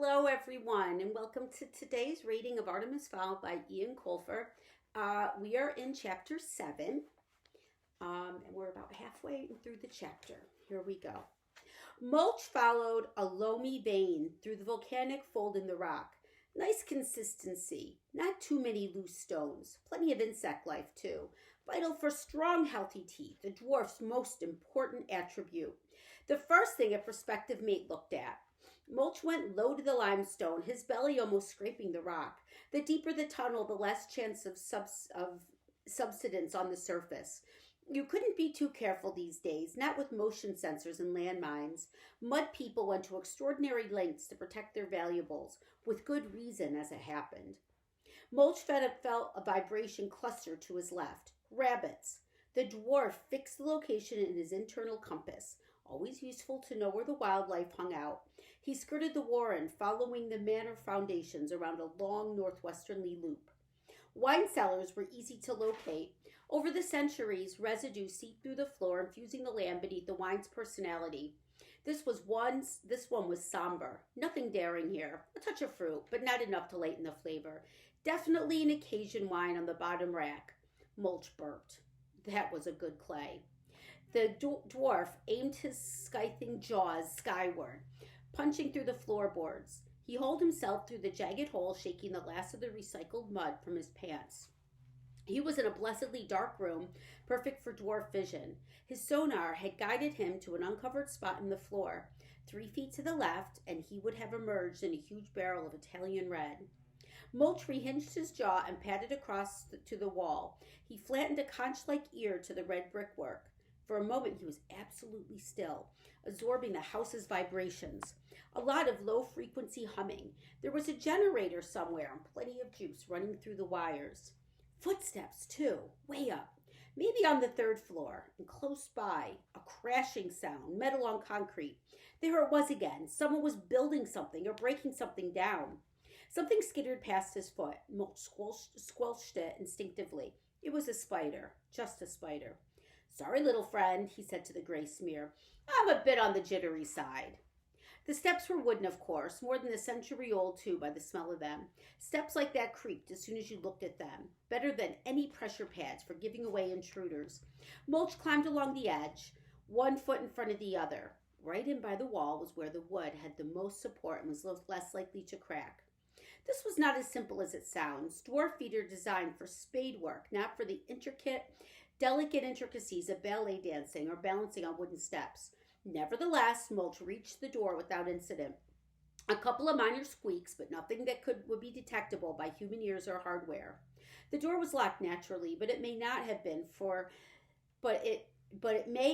Hello, everyone, and welcome to today's reading of Artemis Fowl by Ian Colfer. We are in chapter 7, and we're about halfway through the chapter. Here we go. Mulch followed a loamy vein through the volcanic fold in the rock. Nice consistency, not too many loose stones, plenty of insect life too. Vital for strong, healthy teeth, the dwarf's most important attribute. The first thing a prospective mate looked at. Mulch went low to the limestone, his belly almost scraping the rock. The deeper the tunnel, the less chance of subsidence on the surface. You couldn't be too careful these days, not with motion sensors and landmines. Mud people went to extraordinary lengths to protect their valuables, with good reason as it happened. Mulch felt a vibration cluster to his left. Rabbits. The dwarf fixed the location in his internal compass. Always useful to know where the wildlife hung out. He skirted the warren, following the manor foundations around a long northwesterly loop. Wine cellars were easy to locate. Over the centuries, residue seeped through the floor, infusing the land beneath the wine's personality. This one was somber. Nothing daring here. A touch of fruit, but not enough to lighten the flavor. Definitely an occasion wine on the bottom rack. Mulch burped. That was a good clay. The dwarf aimed his scything jaws skyward, punching through the floorboards. He hauled himself through the jagged hole, shaking the last of the recycled mud from his pants. He was in a blessedly dark room, perfect for dwarf vision. His sonar had guided him to an uncovered spot in the floor. 3 feet to the left, and he would have emerged in a huge barrel of Italian red. Mulch rehinged his jaw and padded across to the wall. He flattened a conch-like ear to the red brickwork. For a moment, he was absolutely still, absorbing the house's vibrations. A lot of low-frequency humming. There was a generator somewhere and plenty of juice running through the wires. Footsteps, too, way up. Maybe on the 3rd floor, and close by, a crashing sound, metal on concrete. There it was again. Someone was building something or breaking something down. Something skittered past his foot. Mulch squelched it instinctively. It was a spider, just a spider. "Sorry, little friend," he said to the gray smear. "I'm a bit on the jittery side." The steps were wooden, of course, more than a century old, too, by the smell of them. Steps like that creaked as soon as you looked at them, better than any pressure pads for giving away intruders. Mulch climbed along the edge, 1 foot in front of the other. Right in by the wall was where the wood had the most support and was less likely to crack. This was not as simple as it sounds. Dwarf feet are designed for spade work, not for the delicate intricacies of ballet dancing or balancing on wooden steps. Nevertheless, Mulch reached the door without incident. A couple of minor squeaks, but nothing that would be detectable by human ears or hardware. The door was locked naturally, but it may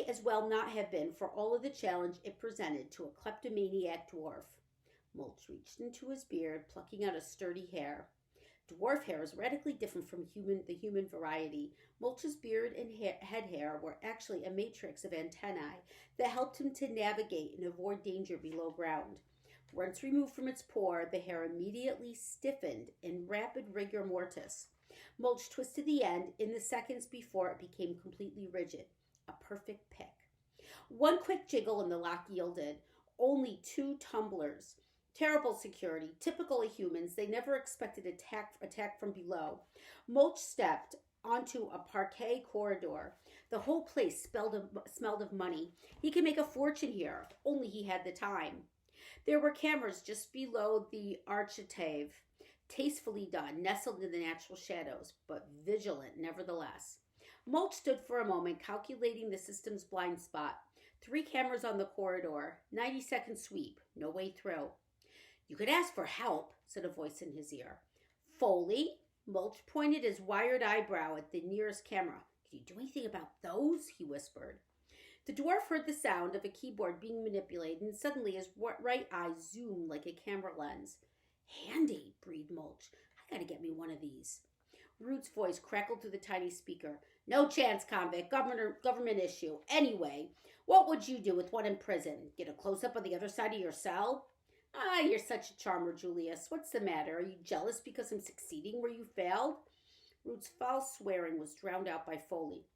as well not have been for all of the challenge it presented to a kleptomaniac dwarf. Mulch reached into his beard, plucking out a sturdy hair. Dwarf hair is radically different from the human variety. Mulch's beard and head hair were actually a matrix of antennae that helped him to navigate and avoid danger below ground. Once removed from its pore, the hair immediately stiffened in rapid rigor mortis. Mulch twisted the end in the seconds before it became completely rigid. A perfect pick. 1 quick jiggle and the lock yielded. Only 2 tumblers. Terrible security, typical of humans. They never expected attack from below. Mulch stepped onto a parquet corridor. The whole place smelled of money. He could make a fortune here, if only he had the time. There were cameras just below the architrave, tastefully done, nestled in the natural shadows, but vigilant nevertheless. Mulch stood for a moment, calculating the system's blind spot. 3 cameras on the corridor, 90-second sweep, no way through. "You could ask for help," said a voice in his ear. "Foley?" Mulch pointed his wired eyebrow at the nearest camera. "Can you do anything about those?" he whispered. The dwarf heard the sound of a keyboard being manipulated, and suddenly his right eye zoomed like a camera lens. "Handy," breathed Mulch. "I gotta get me one of these." Root's voice crackled through the tiny speaker. "No chance, convict. Government issue. Anyway, what would you do with one in prison? Get a close-up on the other side of your cell?" "Ah, you're such a charmer, Julius. What's the matter? Are you jealous because I'm succeeding where you failed?" Root's foul swearing was drowned out by Foley.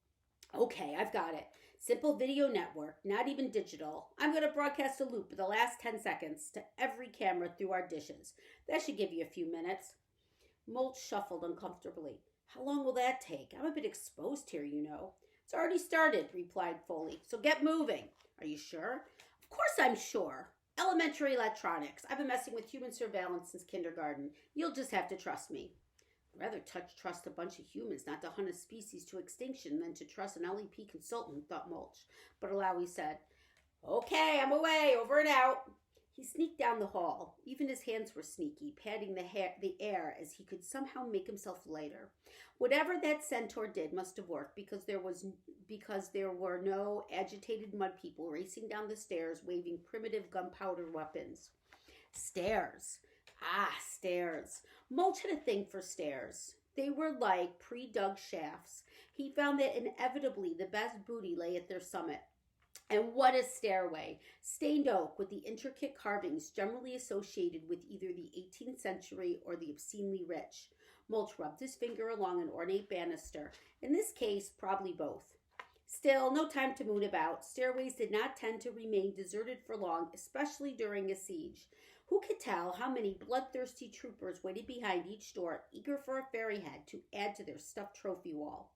Okay, I've got it. Simple video network, not even digital. I'm going to broadcast a loop of the last 10 seconds to every camera through our dishes. That should give you a few minutes. Mulch shuffled uncomfortably. How long will that take? I'm a bit exposed here, you know. It's already started, replied Foley. So get moving. Are you sure? Of course I'm sure. Elementary electronics. I've been messing with human surveillance since kindergarten. You'll just have to trust me. I'd rather trust a bunch of humans not to hunt a species to extinction than to trust an LEP consultant, thought Mulch. But aloud he said, Okay, I'm away, over and out. He sneaked down the hall. Even his hands were sneaky, patting the air as he could somehow make himself lighter. Whatever that centaur did must have worked because there were no agitated mud people racing down the stairs waving primitive gunpowder weapons. Stairs. Ah, stairs. Mulch had a thing for stairs. They were like pre-dug shafts. He found that inevitably the best booty lay at their summit. And what a stairway! Stained oak with the intricate carvings generally associated with either the 18th century or the obscenely rich. Mulch rubbed his finger along an ornate banister. In this case, probably both. Still, no time to moon about. Stairways did not tend to remain deserted for long, especially during a siege. Who could tell how many bloodthirsty troopers waited behind each door, eager for a fairy head to add to their stuffed trophy wall?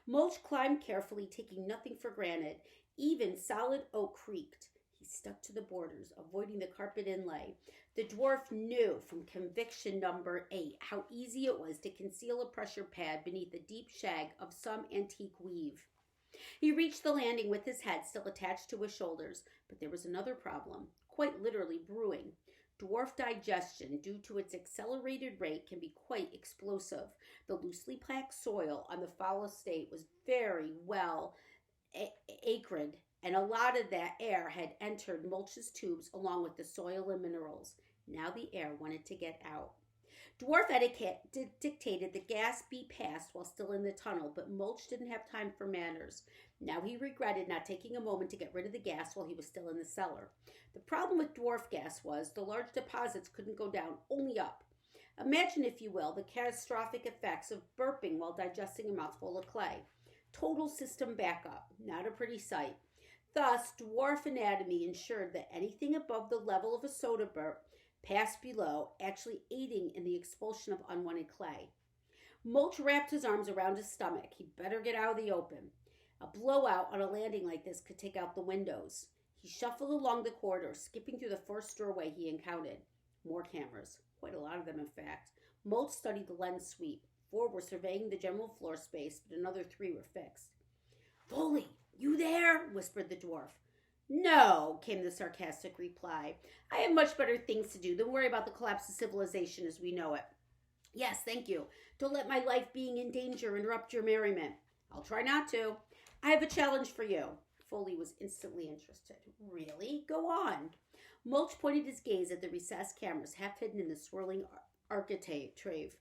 Mulch climbed carefully, taking nothing for granted. Even solid oak creaked. He stuck to the borders, avoiding the carpet inlay. The dwarf knew from conviction number 8 how easy it was to conceal a pressure pad beneath the deep shag of some antique weave. He reached the landing with his head still attached to his shoulders, but there was another problem, quite literally brewing. Dwarf digestion, due to its accelerated rate, can be quite explosive. The loosely packed soil on the fowl estate was very well acrid, and a lot of that air had entered Mulch's tubes along with the soil and minerals. Now the air wanted to get out. Dwarf etiquette dictated the gas be passed while still in the tunnel, but Mulch didn't have time for manners. Now he regretted not taking a moment to get rid of the gas while he was still in the cellar. The problem with dwarf gas was the large deposits couldn't go down, only up. Imagine, if you will, the catastrophic effects of burping while digesting a mouthful of clay. Total system backup, not a pretty sight. Thus, dwarf anatomy ensured that anything above the level of a soda burp passed below, actually aiding in the expulsion of unwanted clay. Mulch wrapped his arms around his stomach. He'd better get out of the open. A blowout on a landing like this could take out the windows. He shuffled along the corridor, skipping through the first doorway he encountered. More cameras, quite a lot of them in fact. Mulch studied the lens sweep. 4 were surveying the general floor space, but another 3 were fixed. Foley, you there? Whispered the dwarf. No, came the sarcastic reply. I have much better things to do than worry about the collapse of civilization as we know it. Yes, thank you. Don't let my life being in danger interrupt your merriment. I'll try not to. I have a challenge for you. Foley was instantly interested. Really? Go on. Mulch pointed his gaze at the recessed cameras half hidden in the swirling architrave.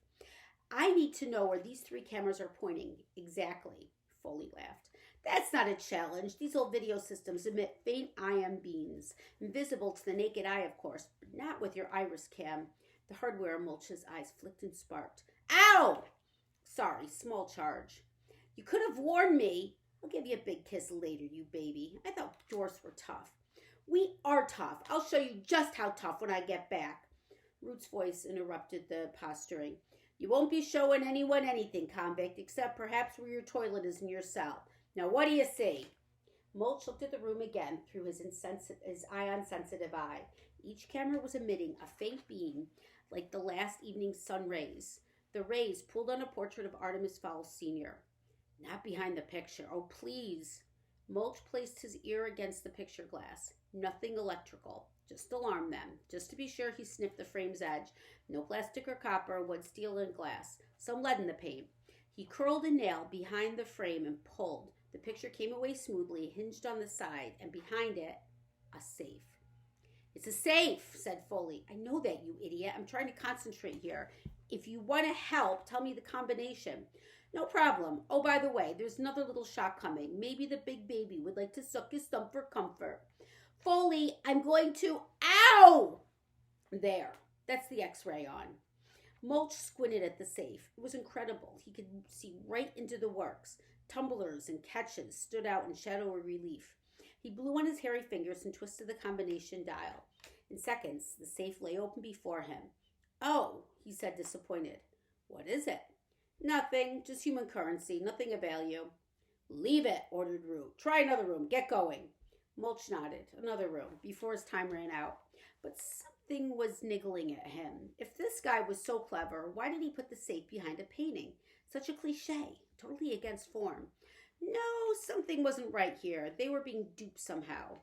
I need to know where these 3 cameras are pointing. Exactly. Foley laughed. That's not a challenge. These old video systems emit faint ion beams, invisible to the naked eye, of course, but not with your iris cam. The hardware in Mulch's eyes flicked and sparked. Ow! Sorry, small charge. You could have warned me. I'll give you a big kiss later, you baby. I thought dwarfs were tough. We are tough. I'll show you just how tough when I get back. Root's voice interrupted the posturing. You won't be showing anyone anything, convict, except perhaps where your toilet is in your cell. Now, what do you see? Mulch looked at the room again through his ion-sensitive eye. Each camera was emitting a faint beam like the last evening's sun rays. The rays pulled on a portrait of Artemis Fowl Sr. Not behind the picture. Oh, please. Mulch placed his ear against the picture glass. Nothing electrical. Just alarm them. Just to be sure, he sniffed the frame's edge. No plastic or copper, wood, steel, and glass. Some lead in the paint. He curled a nail behind the frame and pulled. The picture came away smoothly, hinged on the side, and behind it, a safe. It's a safe, said Foley. I know that, you idiot. I'm trying to concentrate here. If you want to help, tell me the combination. No problem. Oh, by the way, there's another little shock coming. Maybe the big baby would like to suck his thumb for comfort. Foley, I'm going to... Ow! There. That's the x-ray on. Mulch squinted at the safe. It was incredible. He could see right into the works. Tumblers and catches stood out in shadowy relief. He blew on his hairy fingers and twisted the combination dial. In seconds, the safe lay open before him. "Oh," he said, disappointed. "What is it?" "Nothing, just human currency, nothing of value." "Leave it," ordered Root. "Try another room. Get going." Mulch nodded. Another room, before his time ran out. But something was niggling at him. If this guy was so clever, why did he put the safe behind a painting? Such a cliche, totally against form. No, something wasn't right here. They were being duped somehow.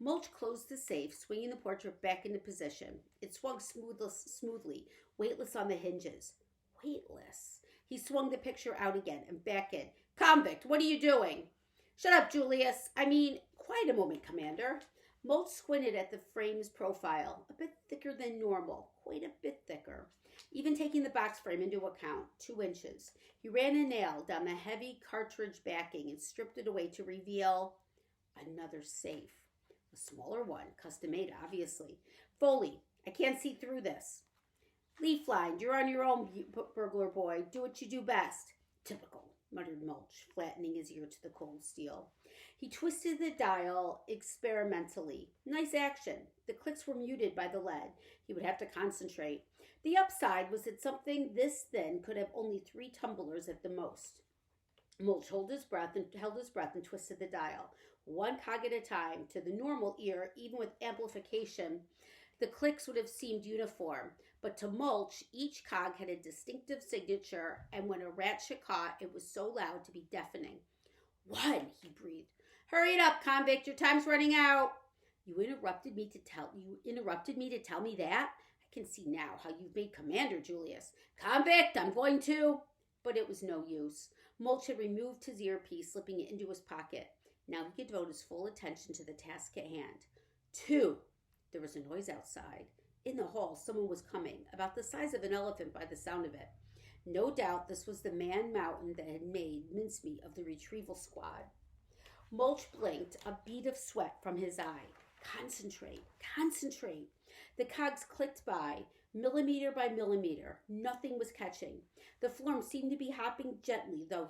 Mulch closed the safe, swinging the portrait back into position. It swung smoothly, weightless on the hinges. Weightless. He swung the picture out again and back in. "Convict, what are you doing?" "Shut up, Julius. Quiet a moment, Commander." Mulch squinted at the frame's profile. A bit thicker than normal. Quite a bit thicker. Even taking the box frame into account, 2 inches. He ran a nail down the heavy cartridge backing and stripped it away to reveal another safe. A smaller one, custom made, obviously. "Foley, I can't see through this." "Leaf lined, you're on your own, burglar boy. Do what you do best." "Typical," muttered Mulch, flattening his ear to the cold steel. He twisted the dial experimentally. Nice action. The clicks were muted by the lead. He would have to concentrate. The upside was that something this thin could have only 3 tumblers at the most. Mulch held his breath and twisted the dial, 1 cog at a time. To the normal ear, even with amplification, the clicks would have seemed uniform. But to Mulch, each cog had a distinctive signature, and when a ratchet caught, it was so loud to be deafening. "1," he breathed. "Hurry it up, convict. Your time's running out." You interrupted me to tell me that? I can see now how you've made Commander, Julius." "Convict, I'm going to." But it was no use. Mulch had removed his earpiece, slipping it into his pocket. Now he could devote his full attention to the task at hand. 2. There was a noise outside. In the hall, someone was coming, about the size of an elephant by the sound of it. No doubt this was the man mountain that had made mincemeat of the retrieval squad. Mulch blinked, a bead of sweat from his eye. Concentrate. The cogs clicked by, millimeter by millimeter. Nothing was catching. The form seemed to be hopping gently, though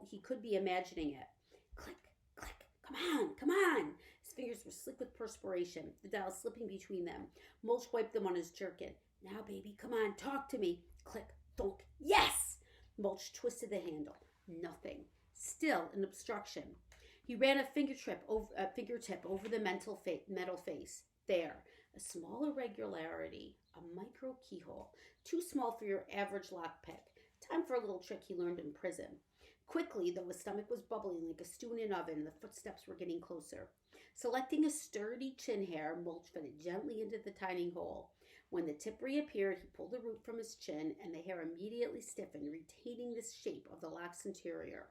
he could be imagining it. Click, click. Come on. His fingers were slick with perspiration, the dial slipping between them. Mulch wiped them on his jerkin. "Now, baby, come on, talk to me." Click, thunk. Yes! Mulch twisted the handle. Nothing. Still an obstruction. He ran a fingertip over the metal face. There. A small irregularity. A micro keyhole. Too small for your average lockpick. Time for a little trick he learned in prison. Quickly, though his stomach was bubbling like a stew in an oven, and the footsteps were getting closer. Selecting a sturdy chin hair, Mulch fed it gently into the tiny hole. When the tip reappeared, he pulled the root from his chin, and the hair immediately stiffened, retaining the shape of the lock's interior.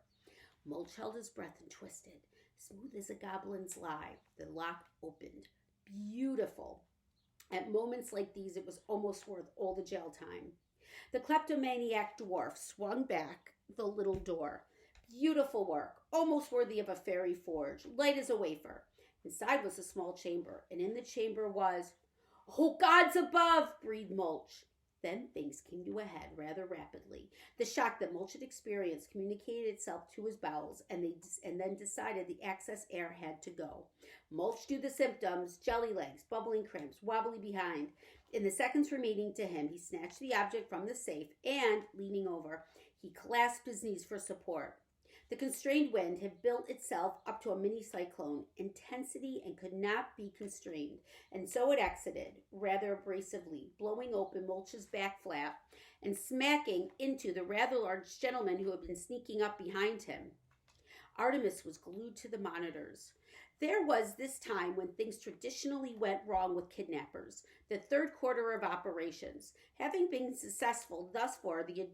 Mulch held his breath and twisted. Smooth as a goblin's lie, the lock opened. Beautiful. At moments like these, it was almost worth all the jail time. The kleptomaniac dwarf swung back the little door. Beautiful work, almost worthy of a fairy forge, light as a wafer. Inside was a small chamber, and in the chamber was... "Oh, gods above!" breathed Mulch. Then things came to a head rather rapidly. The shock that Mulch had experienced communicated itself to his bowels, and then decided the excess air had to go. Mulch knew the symptoms: jelly legs, bubbling cramps, wobbly behind. In the seconds remaining to him, he snatched the object from the safe and, leaning over, he clasped his knees for support. The constrained wind had built itself up to a mini cyclone, intensity, and could not be constrained, and so it exited, rather abrasively, blowing open Mulch's back flap and smacking into the rather large gentleman who had been sneaking up behind him. Artemis was glued to the monitors. There was this time when things traditionally went wrong with kidnappers, the 3rd quarter of operations. Having been successful thus far, the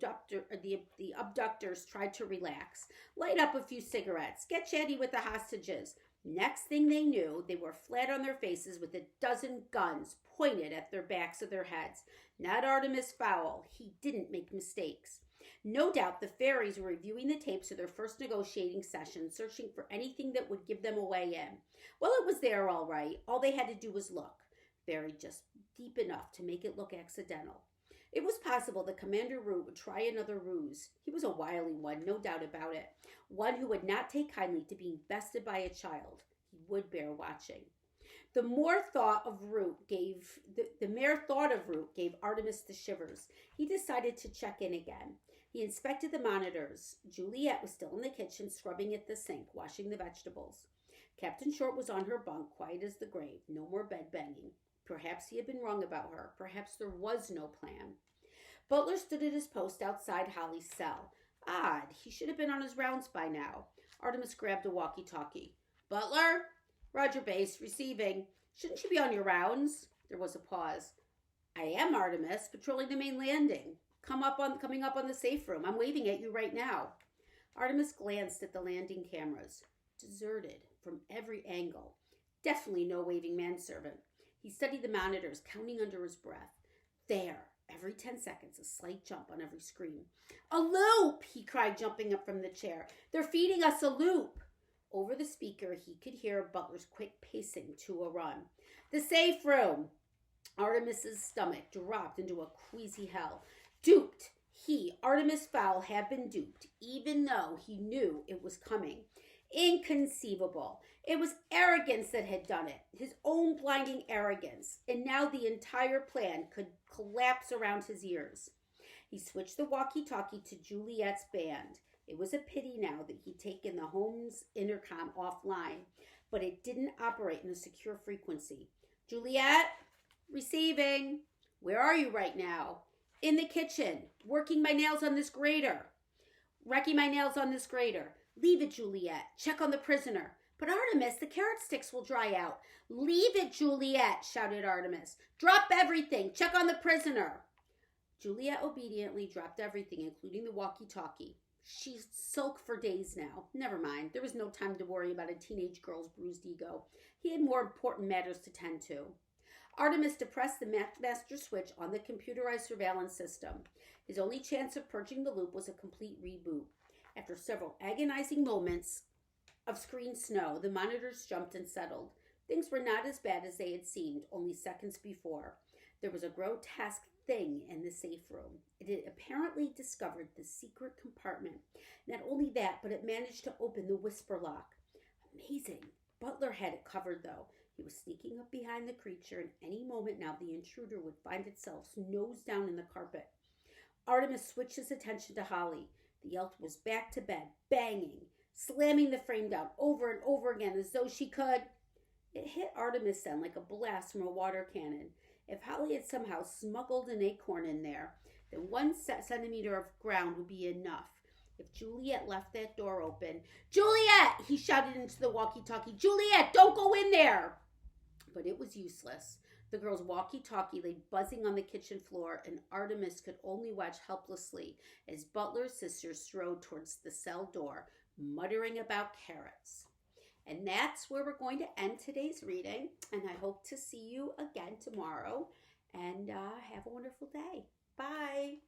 abductors tried to relax, light up a few cigarettes, get chatty with the hostages. Next thing they knew, they were flat on their faces with a dozen guns pointed at their backs of their heads. Not Artemis Fowl. He didn't make mistakes. No doubt the fairies were reviewing the tapes of their first negotiating session, searching for anything that would give them a way in. Well, it was there all right. All they had to do was look, buried just deep enough to make it look accidental. It was possible that Commander Root would try another ruse. He was a wily one, no doubt about it. One who would not take kindly to being bested by a child. He would bear watching. The mere thought of Root gave Artemis the shivers. He decided to check in again. He inspected the monitors. Juliet was still in the kitchen, scrubbing at the sink, washing the vegetables. Captain Short was on her bunk, quiet as the grave. No more bed banging. Perhaps he had been wrong about her. Perhaps there was no plan. Butler stood at his post outside Holly's cell. Odd, he should have been on his rounds by now. Artemis grabbed a walkie-talkie. Butler? Roger base, receiving. Shouldn't you be on your rounds? There was a pause. I am, Artemis, patrolling the main landing. Coming up on the safe room. I'm waving at you right now. Artemis glanced at the landing cameras. Deserted from every angle. Definitely no waving manservant. He studied the monitors, counting under his breath. There, every 10 seconds, a slight jump on every screen. A loop, he cried, jumping up from the chair. They're feeding us a loop. Over the speaker, he could hear Butler's quick pacing to a run. The safe room. Artemis's stomach dropped into a queasy hell. Duped. He, Artemis Fowl, had been duped, even though he knew it was coming. Inconceivable. It was arrogance that had done it, his own blinding arrogance, and now the entire plan could collapse around his ears. He switched the walkie-talkie to Juliet's band. It was a pity now that he'd taken the home's intercom offline, but it didn't operate in a secure frequency. Juliet? Receiving. Where are you right now? In the kitchen, working my nails on this grater. Wrecking my nails on this grater. Leave it, Juliet. Check on the prisoner. But Artemis, the carrot sticks will dry out. Leave it, Juliet, shouted Artemis. Drop everything. Check on the prisoner. Juliet obediently dropped everything, including the walkie-talkie. She sulked for days now. Never mind. There was no time to worry about a teenage girl's bruised ego. He had more important matters to tend to. Artemis depressed the master switch on the computerized surveillance system. His only chance of purging the loop was a complete reboot. After several agonizing moments of screen snow, the monitors jumped and settled. Things were not as bad as they had seemed only seconds before. There was a grotesque thing in the safe room. It had apparently discovered the secret compartment. Not only that, but it managed to open the whisper lock. Amazing. Butler had it covered, though. He was sneaking up behind the creature, and any moment now the intruder would find itself nose down in the carpet. Artemis switched his attention to Holly. The elf was back to bed, banging, slamming the frame down over and over again as though she could. It hit Artemis then like a blast from a water cannon. If Holly had somehow smuggled an acorn in there, then 1 centimeter of ground would be enough. If Juliet left that door open, Juliet! He shouted into the walkie-talkie. Juliet, don't go in there! But it was useless. The girl's walkie-talkie lay buzzing on the kitchen floor, and Artemis could only watch helplessly as Butler's sister strode towards the cell door, muttering about carrots. And that's where we're going to end today's reading, and I hope to see you again tomorrow, and have a wonderful day. Bye!